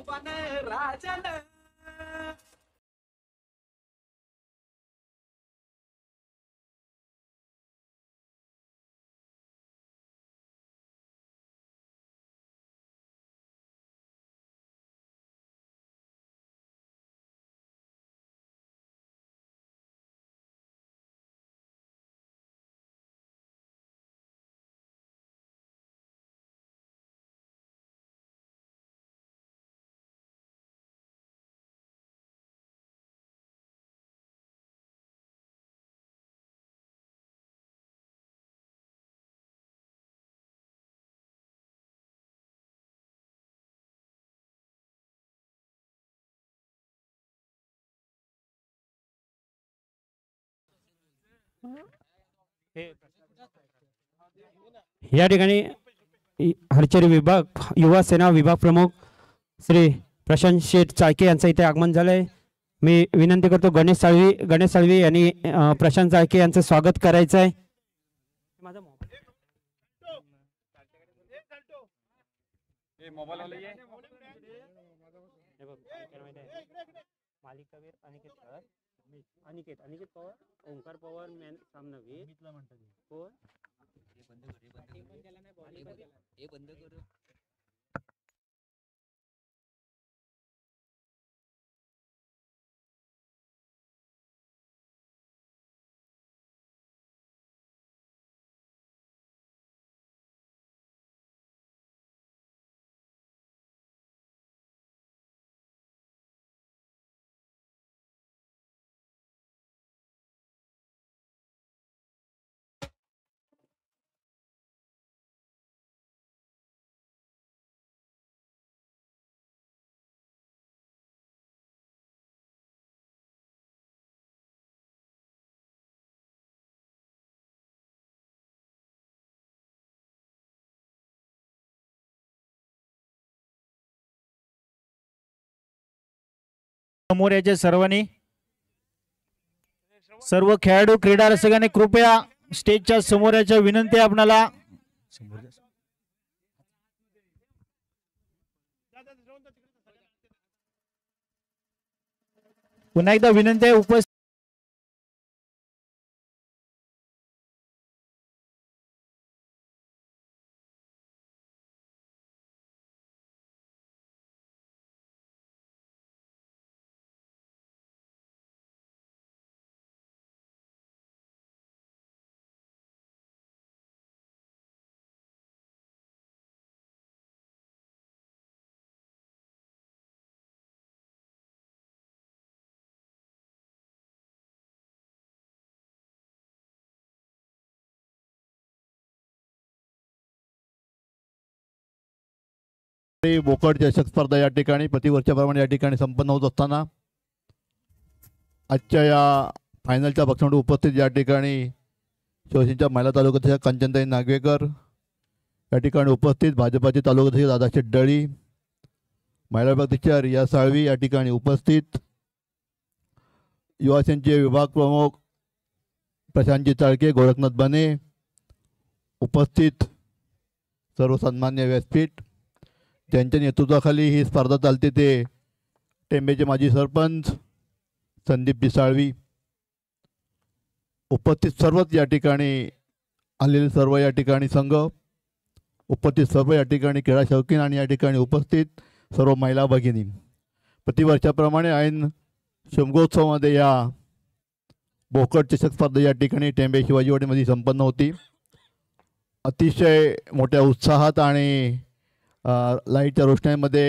भुवन राजन या ठिकाणी आर्चरी विभाग युवा सेना विभाग प्रमुख श्री प्रशांत शेठ चाळके यांचं इथे आगमन झालंय। मी विनंती करतो गणेश साळवी यांनी प्रशांत चाळके यांचं स्वागत करायचं आहे। अनिकेत पवार ओंकार पवार मॅन सामनवी कोण हे बंद करू। समोर याचे सर्व खेळाडू क्रीडा रसिकांनी कृपया स्टेजच्या समोर याच्या विनंती आपणाला पुन्हा एकदा विनंती आहे उपस्थित बोकड चषक स्पर्धा या ठिकाणी प्रतिवर्षाप्रमाणे या ठिकाणी संपन्न होत असताना आजच्या या फायनलच्या पक्षामध्ये उपस्थित या ठिकाणी शिवसेनेच्या महिला तालुक्याच्या कंचनताई नागवेकर या ठिकाणी उपस्थित, भाजपाचे तालुक्याचे दादाशेठ डळी, महिला विभागाच्या रिया साळवी या ठिकाणी उपस्थित, युवासेनेचे विभाग प्रमुख प्रशांतजी चाळके, गोरखनाथ बने उपस्थित, सर्व सन्मान्य व्यासपीठ त्यांच्या नेतृत्वाखाली ही स्पर्धा चालते ते टेंबेचे माजी सरपंच संदीप पिसाळवी उपस्थित, सर्वच या ठिकाणी आलेले सर्व या ठिकाणी संघ उपस्थित, सर्व या ठिकाणी क्रीडा शौकीन आणि या ठिकाणी उपस्थित सर्व महिला भगिनी। प्रतिवर्षाप्रमाणे ऐन शिमगोत्सवामध्ये या बोकड चषक स्पर्धा या ठिकाणी टेंबे शिवाजीवाडीमध्ये संपन्न होती। अतिशय मोठ्या उत्साहात आणि लाईटच्या रोषणाईमध्ये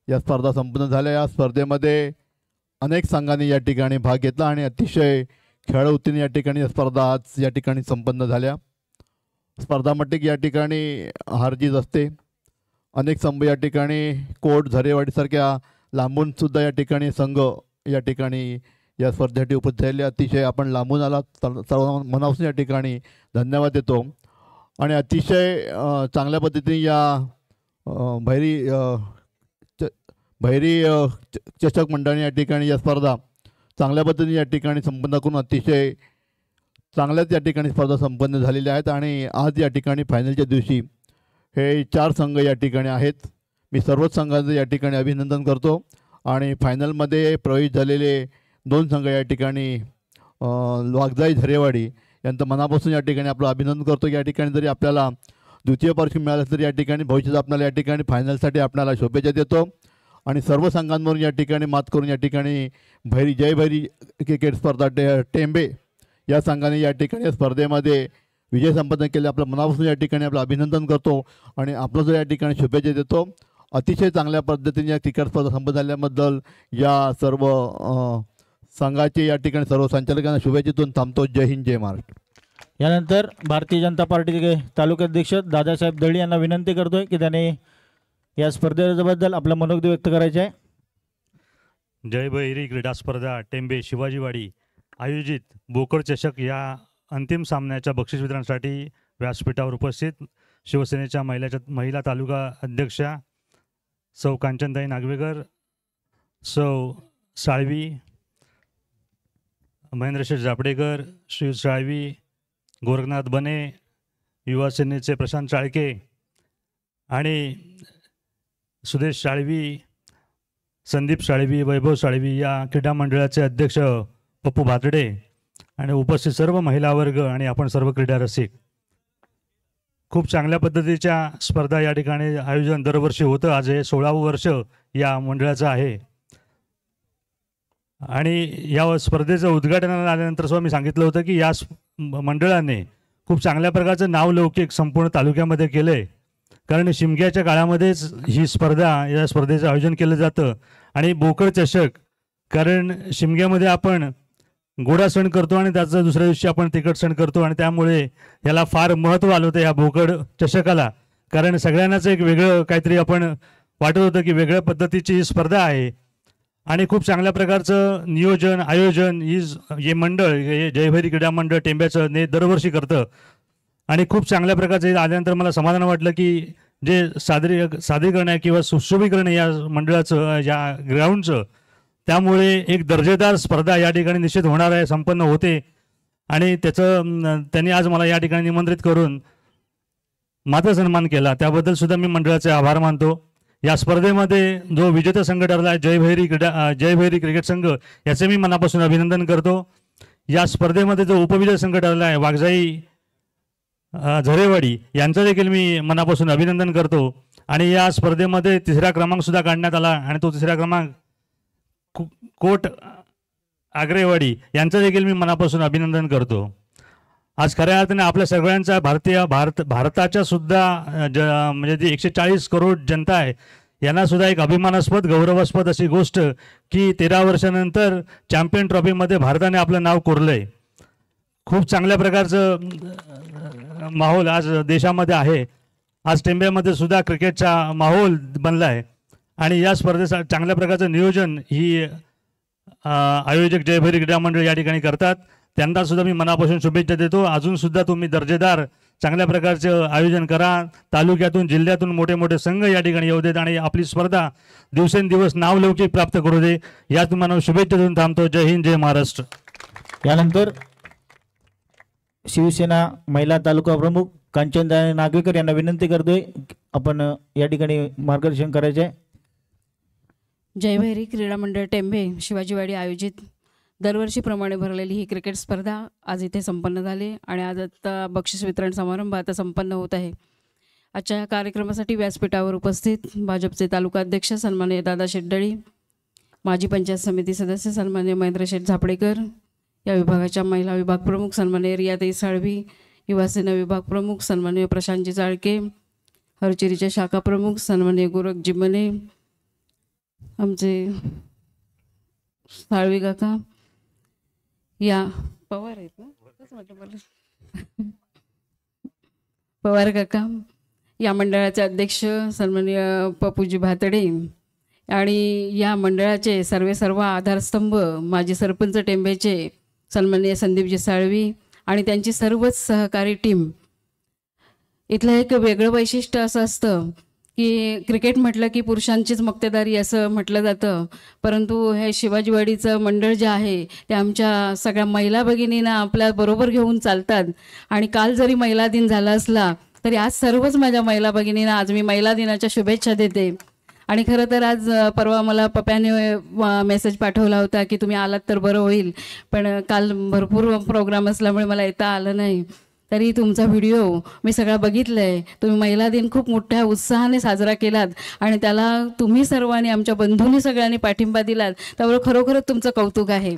या स्पर्धा संपन्न झाल्या। या स्पर्धेमध्ये अनेक संघांनी या ठिकाणी भाग घेतला आणि अतिशय खेळाडूतीने या ठिकाणी या स्पर्धा आज या ठिकाणी संपन्न झाल्या। स्पर्धामध्ये या ठिकाणी हारजीत असते, अनेक संघ या ठिकाणी कोट झरेवाडीसारख्या लांबून सुद्धा या ठिकाणी संघ या ठिकाणी या स्पर्धेसाठी उपस्थित झाले। अतिशय आपण लांबून आला सर्व मनापासून या ठिकाणी धन्यवाद देतो आणि अतिशय चांगल्या पद्धतीने या भैरी चषक मंडळाने या ठिकाणी या स्पर्धा चांगल्या पद्धतीने या ठिकाणी संपन्न करून अतिशय चांगल्याच या ठिकाणी स्पर्धा संपन्न झालेल्या आहेत आणि आज या ठिकाणी फायनलच्या दिवशी हे 4 संघ या ठिकाणी आहेत। मी सर्वच संघाचं या ठिकाणी अभिनंदन करतो आणि फायनलमध्ये प्रवेश झालेले 2 संघ या ठिकाणी वाघजाई झरेवाडी यांचं मनापासून या ठिकाणी आपलं अभिनंदन करतो. या ठिकाणी जरी आपल्याला द्वितीय पारितोषिक मिळालं तरी या ठिकाणी भविष्यात आपल्याला या ठिकाणी फायनलसाठी आपल्याला शुभेच्छा देतो आणि सर्व संघांवरून या ठिकाणी मात करून या ठिकाणी जय भैरी क्रिकेट स्पर्धा टेंबे या संघाने या ठिकाणी या स्पर्धेमध्ये विजय संपादन केले. आपलं मनापासून या ठिकाणी आपलं अभिनंदन करतो आणि आपलं जो या ठिकाणी शुभेच्छा देतो. अतिशय चांगल्या पद्धतीने या क्रिकेट स्पर्धा संपन्न झाल्याबद्दल या सर्व संघाचे या ठिकाणी सर्व संचालकांना शुभेच्छा देऊन थांबतो. जय हिंद, जय महाराष्ट्र. यानंतर भारतीय जनता पार्टीचे तालुकाध्यक्ष दादासाहेब दळी यांना विनंती करतोय की त्याने या स्पर्धेबद्दल आपलं मनोगत व्यक्त करायचे आहे. जय भैरी क्रीडा स्पर्धा टेंबे शिवाजीवाडी आयोजित बोकड चषक या अंतिम सामन्याच्या बक्षीस वितरणासाठी व्यासपीठावर उपस्थित शिवसेनेच्या महिला तालुका अध्यक्षा सौ कांचनताई नागवेकर, सौ साळवी, महेंद्रशेठ जापडेकर, श्री साळवी, गोरखनाथ बने, युवा सेनेचे प्रशांत चाळके आणि सुदेश साळवी, संदीप साळवी, वैभव साळवी या क्रीडा मंडळाचे अध्यक्ष पप्पू भातडे आणि उपस्थित सर्व महिला वर्ग आणि आपण सर्व क्रीडा रसिक. खूप चांगल्या पद्धतीच्या स्पर्धा या ठिकाणी आयोजन दरवर्षी होतं. आज हे 16वं वर्ष या मंडळाचं आहे आणि या स्पर्धेचं उद्घाटनाला आल्यानंतर सुद्धा मी सांगितलं होतं की या मंडळाने खूप चांगल्या प्रकारचं नावलौकिक संपूर्ण तालुक्यामध्ये केलं आहे. कारण शिमग्याच्या काळामध्येच ही या स्पर्धेचं आयोजन केलं जातं आणि बोकड चषक, कारण शिमग्यामध्ये आपण गोडा सण करतो आणि त्याचं दुसऱ्या दिवशी आपण तिखट सण करतो आणि त्यामुळे याला फार महत्त्व आलं होतं या बोकड चषकाला. कारण सगळ्यांनाच एक वेगळं काहीतरी आपण वाटत होतं की वेगळ्या पद्धतीची ही स्पर्धा आहे आणि खूप चांगल्या प्रकारचं नियोजन आयोजन हे मंडळ जय भैरी क्रीडा मंडळ टेंब्याचं दरवर्षी करतं आणि खूप चांगल्या प्रकारचं आल्यानंतर मला समाधान वाटलं की जे सादरीकरण आहे किंवा सुशोभीकरण या मंडळाचं या ग्राउंडचं, त्यामुळे एक दर्जेदार स्पर्धा या ठिकाणी निश्चित होणार आहे, संपन्न होते आणि त्यांनी आज मला या ठिकाणी निमंत्रित करून माझा सन्मान केला, त्याबद्दल सुद्धा मी मंडळाचे आभार मानतो. या स्पर्धेमध्ये जो विजेता संघ ठरला आहे जय भैरी क्रिकेट संघ, याचे मी मनापासून अभिनंदन करतो. या स्पर्धेमध्ये जो उपविजेता संघ ठरला आहे वाघजाई झरेवाडी, यांचं देखील मी मनापासून अभिनंदन करतो आणि या स्पर्धेमध्ये 3रा क्रमांक सुद्धा काढण्यात आला आणि तो 3रा क्रमांक कोट आग्रेवाडी यांचं देखील मी मनापासून अभिनंदन करतो. आज खऱ्या अर्थाने आपल्या सगळ्यांचा भारताच्या सुद्धा म्हणजे जी 140 करोड जनता आहे यांना सुद्धा एक अभिमानास्पद गौरवास्पद अशी गोष्ट की 13 वर्षानंतर चॅम्पियन ट्रॉफीमध्ये भारताने आपलं नाव कोरलंय. खूप चांगल्या प्रकारचं माहोल आज देशामध्ये आहे. आज टेंब्यामध्ये सुद्धा क्रिकेटचा माहोल बनला आहे आणि या स्पर्धेचं चांगल्या प्रकारचं नियोजन ही आयोजक जय भैरी क्रीडा मंडळ या ठिकाणी करतात. त्यांना सुद्धा मी मनापासून शुभेच्छा देतो. अजूनसुद्धा तुम्ही दर्जेदार चांगल्या प्रकारचं आयोजन करा. तालुक्यातून जिल्ह्यातून मोठे मोठे संघ या ठिकाणी येऊ देत आणि आपली स्पर्धा दिवसेंदिवस नावलौकिक प्राप्त करू दे, या तुम्हाला शुभेच्छा देऊन थांबतो. जय हिंद, जय महाराष्ट्र. यानंतर शिवसेना महिला तालुका प्रमुख कांचनताई नागवेकर यांना विनंती करतोय आपण या ठिकाणी मार्गदर्शन करायचे आहे. जय भैरी क्रीडा मंडळ टेंबे शिवाजीवाडी आयोजित दरवर्षीप्रमाणे भरलेली ही क्रिकेट स्पर्धा आज इथे संपन्न झाली आणि आज आता बक्षीस वितरण समारंभ आता संपन्न होत आहे. आजच्या कार्यक्रमासाठी व्यासपीठावर उपस्थित भाजपचे तालुका अध्यक्ष सन्माननीय दादाशेठ दळी, माजी पंचायत समिती सदस्य सन्माननीय महेंद्रशेठ झापडेकर, या विभागाच्या महिला विभाग प्रमुख सन्माननीय रियाताई साळवी, युवा सेना विभाग प्रमुख सन्माननीय प्रशांतजी चाळके, हरचिरीचे शाखा प्रमुख सन्माननीय गोरखजी मने, आमचे साळवी काका, या पवार आहेत ना, पवार काका, या मंडळाचे अध्यक्ष सन्माननीय पप्पूजी भातडे आणि या मंडळाचे सर्व आधारस्तंभ माजी सरपंच टेंबेचे सन्माननीय संदीपजी साळवी आणि त्यांची सर्वच सहकारी टीम. इथलं एक वेगळं वैशिष्ट्य असं असतं की क्रिकेट म्हटलं की पुरुषांचीच मक्तेदारी असं म्हटलं जातं, परंतु हे शिवाजीवाडीचं मंडळ जे आहे ते आमच्या सगळ्या महिला भगिनींना आपल्याबरोबर घेऊन चालतात. आणि काल जरी महिला दिन झाला असला तरी आज सर्वच माझ्या महिला भगिनींना आज मी महिला दिनाच्या शुभेच्छा देते. आणि खरं तर आज परवा मला पप्याने मेसेज पाठवला होता की तुम्ही आलात तर बरं होईल, पण काल भरपूर प्रोग्राम असल्यामुळे मला येता आलं नाही. तरी तुमचा व्हिडिओ मी सगळा बघितला आहे. तुम्ही महिला दिन खूप मोठ्या उत्साहाने साजरा केलात आणि त्याला तुम्ही सर्वांनी, आमच्या बंधूंनी सगळ्यांनी पाठिंबा दिलात, त्यामुळे खरोखरच तुमचं कौतुक आहे.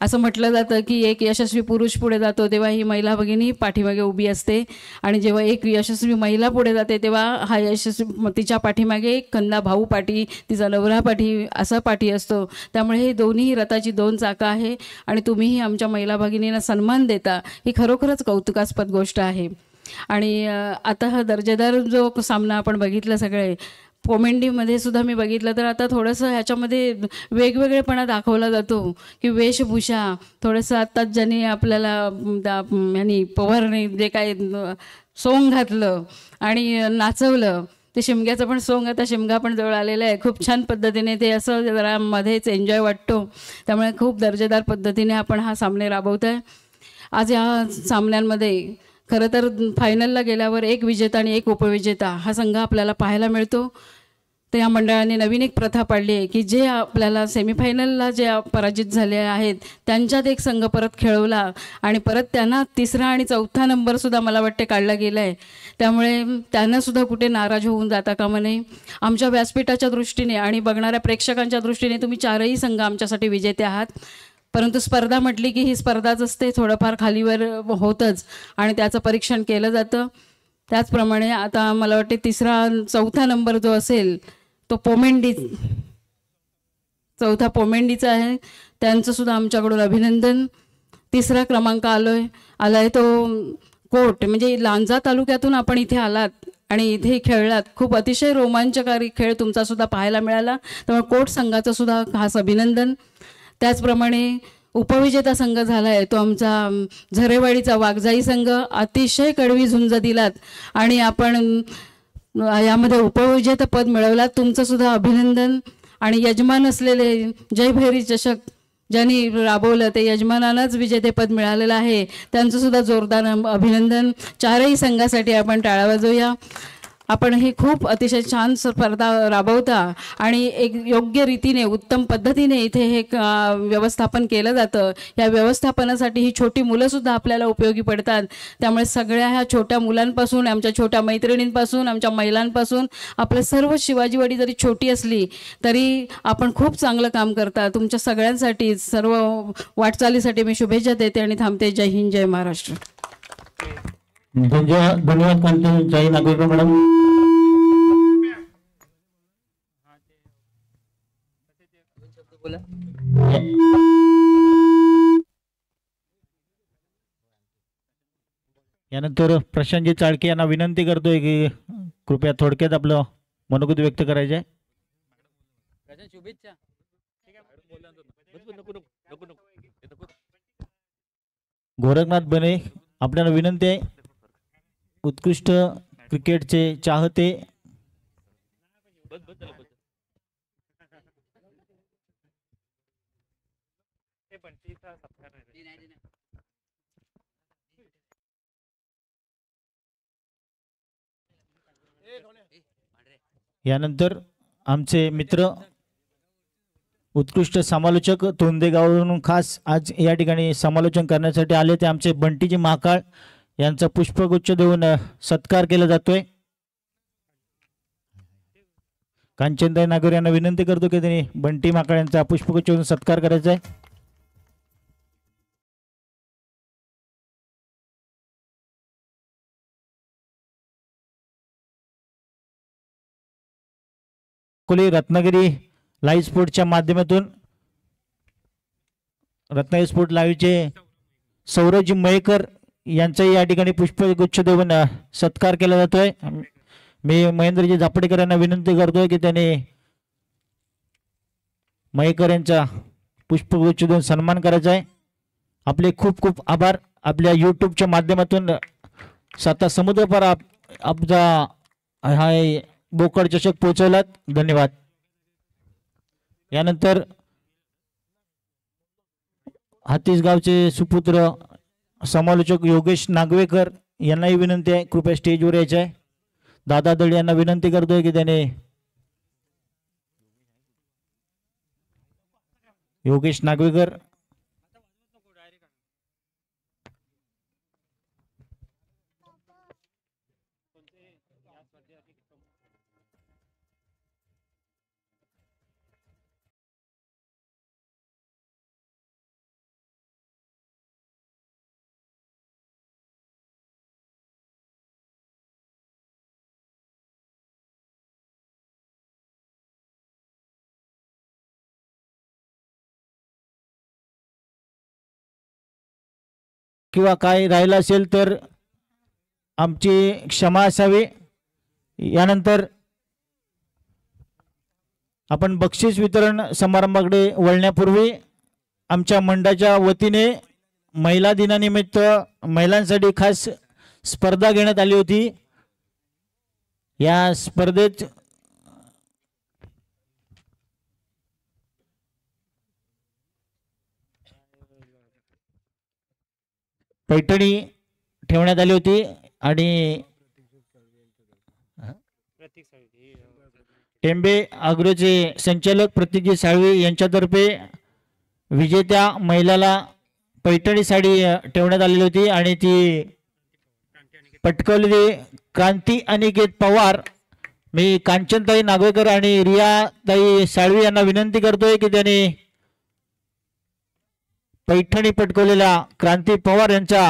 असं म्हटलं जातं की एक यशस्वी पुरुष पुढे जातो तेव्हा ही महिला भगिनी पाठीमागे उभी असते, आणि जेव्हा एक यशस्वी महिला पुढे जाते तेव्हा हा यशस्वी तिच्या पाठीमागे एक कन्ना भाऊ पाठी, तिचा नवरा पाठी, असा पाठी असतो. त्यामुळे हे दोन्ही रथाची दोन चाकं आहे आणि तुम्हीही आमच्या महिला भगिनींना सन्मान देता, ही खरोखरच कौतुकास्पद गोष्ट आहे. आणि आता हा दर्जेदार जो सामना आपण बघितला सगळे, पोमेंडीमध्ये सुद्धा मी बघितलं तर आता थोडंसं ह्याच्यामध्ये वेगवेगळेपणा दाखवला जातो की वेशभूषा थोडंसं, आत्ताच ज्यांनी आपल्याला ह्यांनी पवारने जे काय सोंग घातलं आणि नाचवलं, ते शिमग्याचं पण सोंग आता शिमगा पण जवळ आलेलं आहे. खूप छान पद्धतीने ते असं जरा मध्येच एन्जॉय वाटतो. त्यामुळे खूप दर्जेदार पद्धतीने आपण हा सामने राबवत आहे. आज या सामन्यांमध्ये खरं तर फायनलला गेल्यावर एक विजेता आणि एक उपविजेता हा संघ आपल्याला पाहायला मिळतो. तर या मंडळाने नवीन एक प्रथा पाडली आहे की जे आपल्याला सेमीफायनलला जे पराजित झाले आहेत त्यांच्यात एक संघ परत खेळवला आणि परत त्यांना तिसरा आणि चौथा नंबरसुद्धा मला वाटते काढला गेला आहे. त्यामुळे त्यांनासुद्धा कुठे नाराज होऊन जाता कामा नये. आमच्या व्यासपीठाच्या दृष्टीने आणि बघणाऱ्या प्रेक्षकांच्या दृष्टीने तुम्ही चारही संघ आमच्यासाठी विजेते आहात. परंतु स्पर्धा म्हटली की ही स्पर्धाच असते, थोडंफार खालीवर होतंच आणि त्याचं परीक्षण केलं जातं. त्याचप्रमाणे आता मला वाटते तिसरा चौथा नंबर जो असेल तो चौथा पोमेंडीचा आहे. त्यांचंसुद्धा आमच्याकडून अभिनंदन. तिसरा क्रमांक आलाय तो कोट, म्हणजे लांजा तालुक्यातून आपण इथे आलात आणि इथे खेळलात. खूप अतिशय रोमांचकारी खेळ तुमचासुद्धा पाहायला मिळाला, त्यामुळे कोट संघाचं सुद्धा खास अभिनंदन. त्याचप्रमाणे उपविजेता संघ झाला आहे तो आमचा झरेवाडीचा वाघजाई संघ. अतिशय कडवी झुंज दिलात आणि आपण यामध्ये उपविजेतेपद मिळवलात, तुमचंसुद्धा अभिनंदन. आणि यजमान असलेले जय भैरी चषक ज्यांनी राबवलं ते यजमानांनाच विजेतेपद मिळालेलं आहे, त्यांचंसुद्धा जोरदार अभिनंदन. चारही संघासाठी आपण टाळ्या वाजवूया. आपण ही खूप अतिशय छान स्पर्धा राबवता आणि एक योग्य रीतीने उत्तम पद्धतीने इथे हे व्यवस्थापन केलं जातं. या व्यवस्थापनासाठी ही छोटी मुलंसुद्धा आपल्याला उपयोगी पडतात. त्यामुळे सगळ्या ह्या छोट्या मुलांपासून, आमच्या छोट्या मैत्रिणींपासून, आमच्या महिलांपासून, आपलं सर्व शिवाजीवाडी जरी छोटी असली तरी आपण खूप चांगलं काम करता. तुमच्या सगळ्यांसाठी, सर्व वाटचालीसाठी मी शुभेच्छा देते आणि थांबते. जय हिंद, जय महाराष्ट्र. धन्यवाद जय नागरिक मॅडम. यानंतर प्रशांतजी चाळके यांना विनंती करतोय की कृपया थोडक्यात आपलं मनोगत व्यक्त करायचे आहे. गोरखनाथ बने आपल्याला विनंती आहे. उत्कृष्ट क्रिकेटचे चाहते यानंतर आमचे मित्र उत्कृष्ट समालोचक तोंदेगाववरून खास आज या ठिकाणी समालोचन करण्यासाठी आले ते आमचे बंटीजी महाकाळ यांचा पुष्पगुच्छ देऊन सत्कार केला जातोय. कांचनताई नागोर यांना विनंती करतो की त्यांनी बंटी महाकाळ यांचा पुष्पगुच्छ देऊन सत्कार करायचा आहे. रत्नागिरी लाईव्ह स्पोर्टच्या माध्यमातून रत्नागिरी स्पोर्ट लाईव्हचे सौरजी मयेकर यांचाही या ठिकाणी पुष्पगुच्छ देऊन सत्कार केला जातोय. मी महेंद्रजी झापडेकर यांना विनंती करतोय की त्यांनी मयेकर यांचा पुष्पगुच्छ देऊन सन्मान करायचा आहे. आपले खूप खूप आभार. आपल्या यूट्यूबच्या माध्यमातून साता समुद्रपार आपला हा बोकड चषक पोहोचवलात. धन्यवाद. यानंतर हातीसगावचे सुपुत्र समालोचक योगेश नागवेकर यांनाही विनंती आहे कृपया स्टेजवर यायचे आहे. दादा दळे यांना विनंती करतोय की त्याने योगेश नागवेकर. किंवा काय राहिलं असेल तर आमची क्षमा असावी. यानंतर आपण बक्षीस वितरण समारंभाकडे वळण्यापूर्वी आमच्या मंडळाच्या वतीने महिला दिनानिमित्त महिलांसाठी खास स्पर्धा घेण्यात आली होती. या स्पर्धेत पैठणी ठेवण्यात आली होती आणि टेंबे अग्रोचे संचालक प्रतीकजी साळवी यांच्यातर्फे विजेत्या महिलाला पैठणी साडी ठेवण्यात आलेली होती आणि ती पटकवलेली क्रांती अनिकेत पवार. मी कांचनताई नागवेकर आणि रियाताई साळवी यांना विनंती करतोय की त्यांनी पैठणी पटकवलेल्या क्रांती पवार यांचा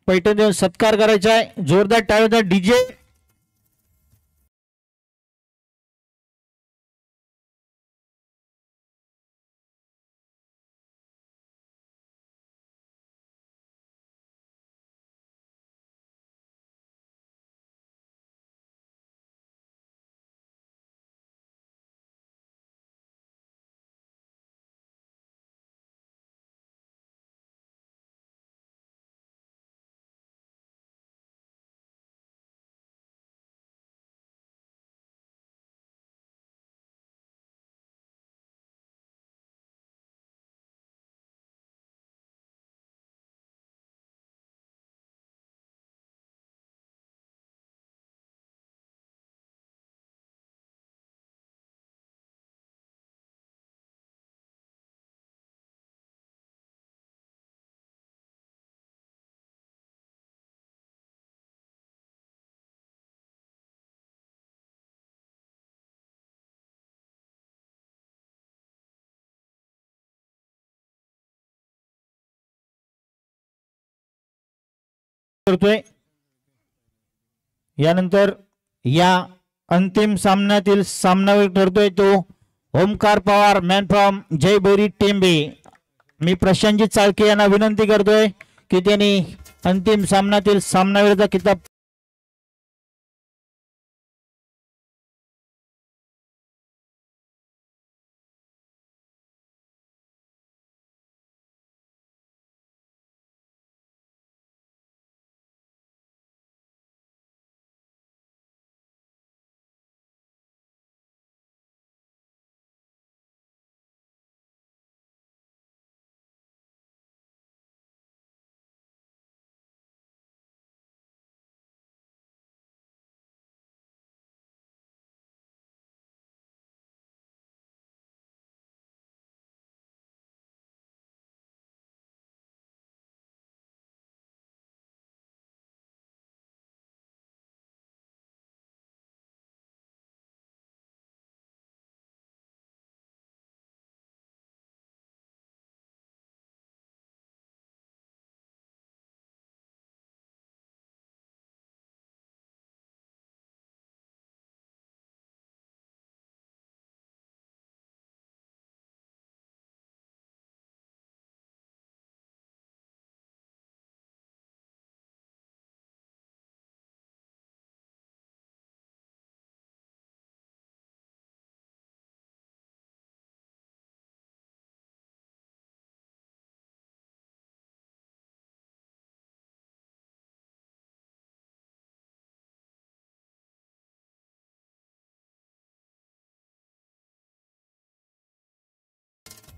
पैठण देऊन सत्कार करायचा आहे. जोरदार टाळ्यांचा डीजे. करतोय. यानंतर या अंतिम सामन्यातील सामनावीर ठरतोय तो ओमकार पवार, मॅन फ्रॉम जय भैरी टेंबे. मी प्रशांतजी चाळके यांना विनंती करतोय की त्यांनी अंतिम सामन्यातील सामनावीरचा किताब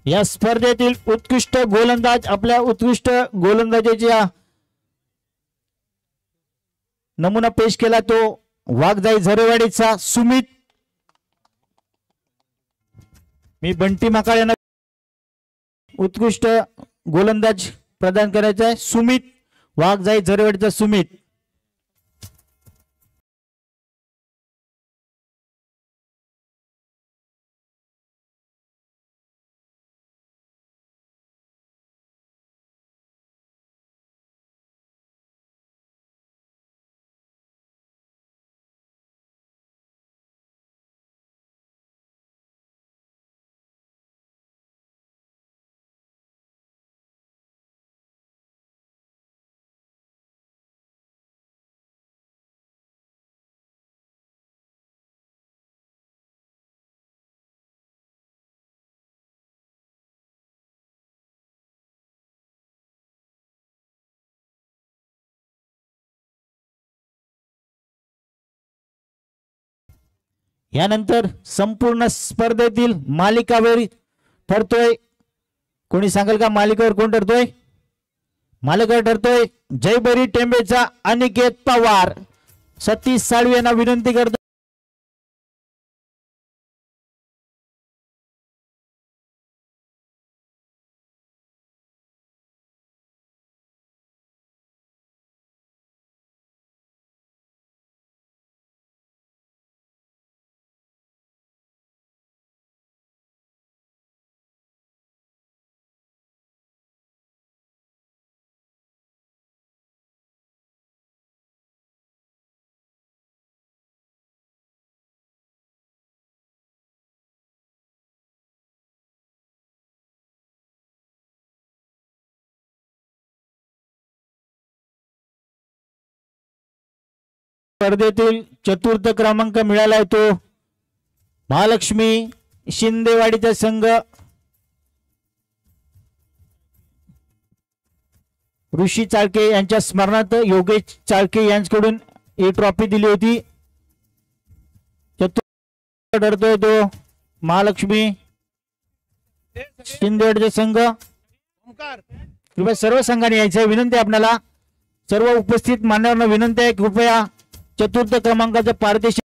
या स्पर्धेतील उत्कृष्ट गोलंदाज आपल्या उत्कृष्ट गोलंदाजीचा नमुना पेश केला तो वाघजाई झरेवाडीचा सुमित. मी बंटी माकाळ यांना उत्कृष्ट गोलंदाज प्रदान करायचा आहे सुमित वाघजाई झरवाडीचा सुमित. यानंतर संपूर्ण स्पर्धेतील मालिकावर ठरतोय. कोणी सांगाल का मालिकेवर कोण ठरतोय? मालिकेवर ठरतोय जयभरी टेंबेचा अनिकेत पवार. सतीश साळवी यांना विनंती करतो. स्पर्धेतील चतुर्थ क्रमांक मिळाला आहे तो महालक्ष्मी शिंदेवाडीचा संघ. ऋषी चाळके यांच्या स्मरणार्थ योगेश चाळके यांच्याकडून ही ट्रॉफी दिली होती. चतुर्थ ठरतोय तो महालक्ष्मी शिंदेवाडीचा संघ. कृपया सर्व संघाने यायचं विनंती आहे. आपल्याला सर्व उपस्थित मान्यवरांना विनंती आहे कृपया चतुर्थ क्रमांकाचा पारितोषिक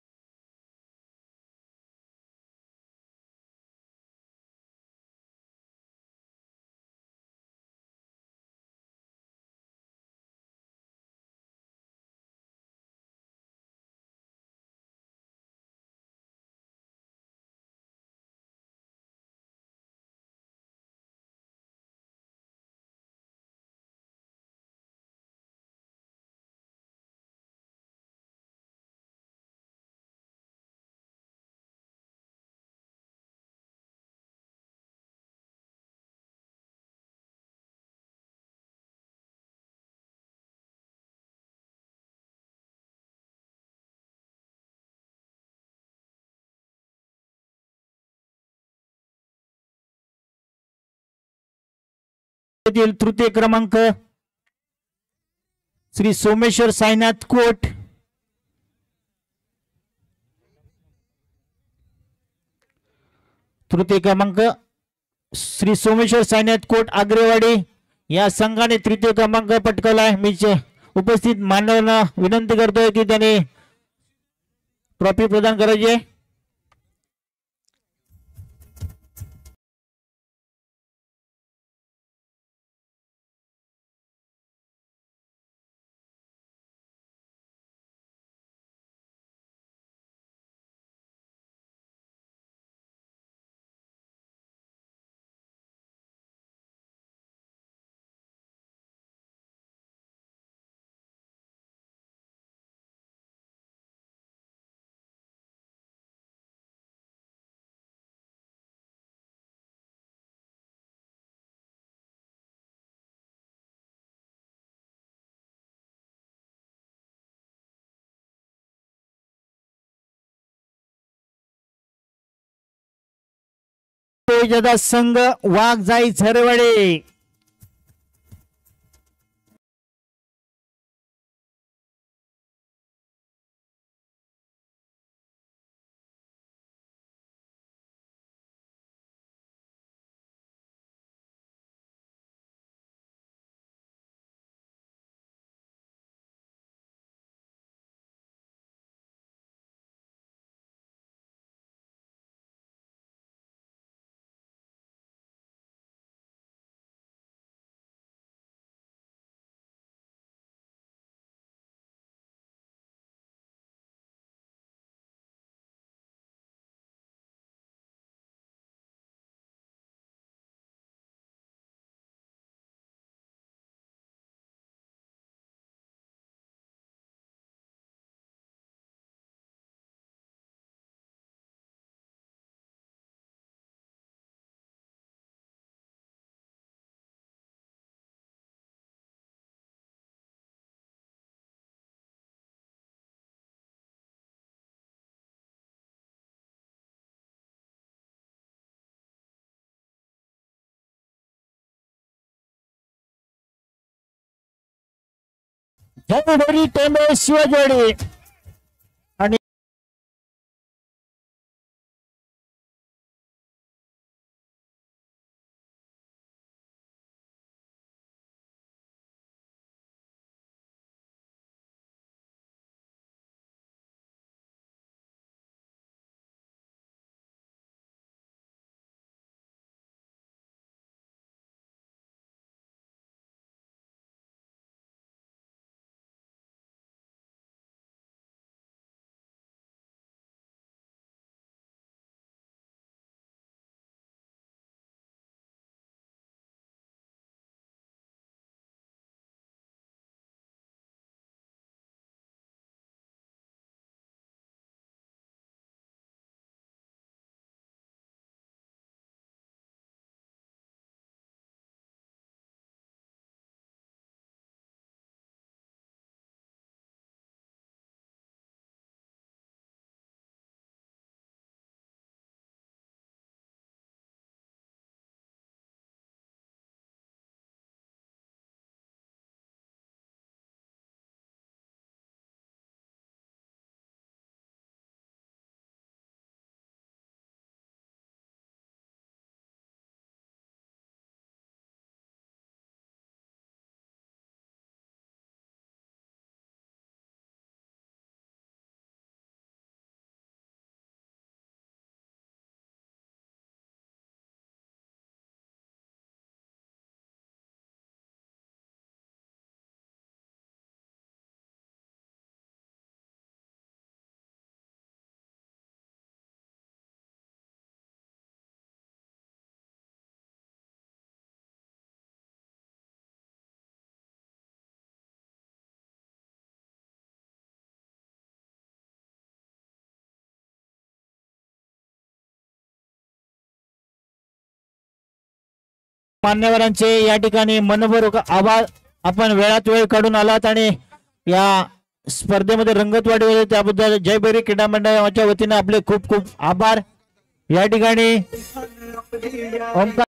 तृतीय क्रमांक श्री सोमेश्वर साईनाथ कोट. तृतीय क्रमांक श्री सोमेश्वर साईनाथ कोट आग्रेवाडी या संघाने तृतीय क्रमांक पटकावलाय. मी उपस्थित मान्यवरांना विनंती करतोय की त्यांनी ट्रॉफी प्रदान करायची आहे. संघ वाघजाई झरवाडे. जयभैरी टेंबे शिवाजीवाडी आणि मान्यवरांचे या ठिकाणी मनपूर्वक आभार. आपण वेळात वेळ काढून आलात आणि या स्पर्धेमध्ये रंगत वाढवले त्याबद्दल जयभैरी क्रीडा मंडळाच्या वतीने आपले खूप खूप आभार. या ठिकाणी ओमकार